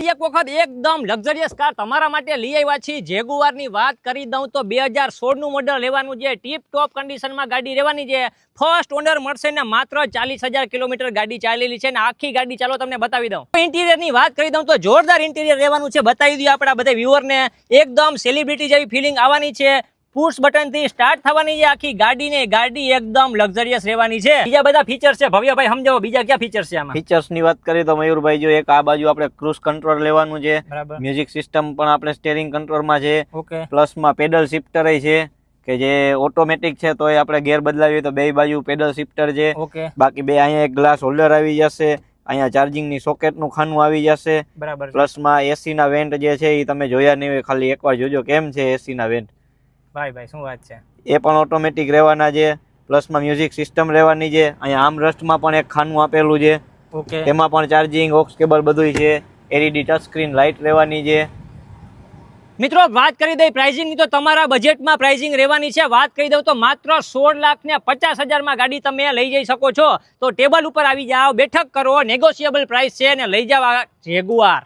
એક વખત એકદમ લક્ઝરિયસ કાર તમારા માટે લઈ આવ્યા છીએ। જેગુઆર ની વાત કરી દઉં તો 2016 નું મોડલ લેવાનું છે, ટીપ ટોપ કન્ડિશનમાં ગાડી રહેવાની છે, ફર્સ્ટ ઓનર મળશે ને માત્ર 40,000 કિલોમીટર ગાડી ચાલેલી છે ને આખી ગાડી ચાલો તમને બતાવી દઉં। ઇન્ટિરિયર ની વાત કરી દઉં તો જોરદાર ઇન્ટિરિયર રહેવાનું છે, બતાવી દઈએ આપણા બધા વ્યુઅર ને। એકદમ સેલિબ્રિટી જેવી ફિલિંગ આવવાની છે, પુશ બટન થી સ્ટાર્ટ થવાની છે આખી ગાડી ને ગાડી એકદમ લક્ઝરિયસ રહેવાની છે। બીજા બધા ફીચર્સ છે, ભવ્યભાઈ સમજાવો બીજા ક્યાં ફીચર્સ છે આમાં? ફીચર્સ ની વાત કરીએ તો મયુરભાઈ જો એક આ બાજુ આપણે ક્રુઝ કંટ્રોલ લેવાનું છે, મ્યુઝિક સિસ્ટમ પણ આપણે સ્ટીયરિંગ કંટ્રોલ માં છે, પ્લસ માં પેડલ શિફ્ટર છે કે જે ઓટોમેટિક છે તો આપણે ગેર બદલાવીએ તો બે બાજુ પેડલ શિફ્ટર છે। બાકી બે અહીંયા એક ગ્લાસ હોલ્ડર આવી જશે, અહીંયા ચાર્જિંગ ની સોકેટ નું ખાનું આવી જશે, પ્લસ માં એસી ના વેન્ટ જે છે એ તમે જોયા નહીં હોય, ખાલી એકવાર જોજો કેમ છે એસી ના વેન્ટ। ભાઈ શું વાત છે, એ પણ ઓટોમેટિક રહેવાના છે, પ્લસ માં મ્યુઝિક સિસ્ટમ રહેવાની છે। અહીંયા આર્મરેસ્ટ માં પણ એક ખાનું આપેલું છે, એમાં પણ ચાર્જિંગ ઓક્સ કેબલ બધું છે, એલઈડી ટચ સ્ક્રીન લાઇટ રહેવાની છે। મિત્રો વાત કરી દઈ પ્રાઇસિંગ ની તો તમારા બજેટમાં પ્રાઇસિંગ રહેવાની છે। વાત કરી દઉં તો માત્ર 16,50,000 માં ગાડી તમે લઈ જઈ શકો છો। તો ટેબલ ઉપર આવી જાઓ, બેઠક કરો, નેગોશિયેબલ પ્રાઇસ છે ને લઈ જાઓ જેગુઆર।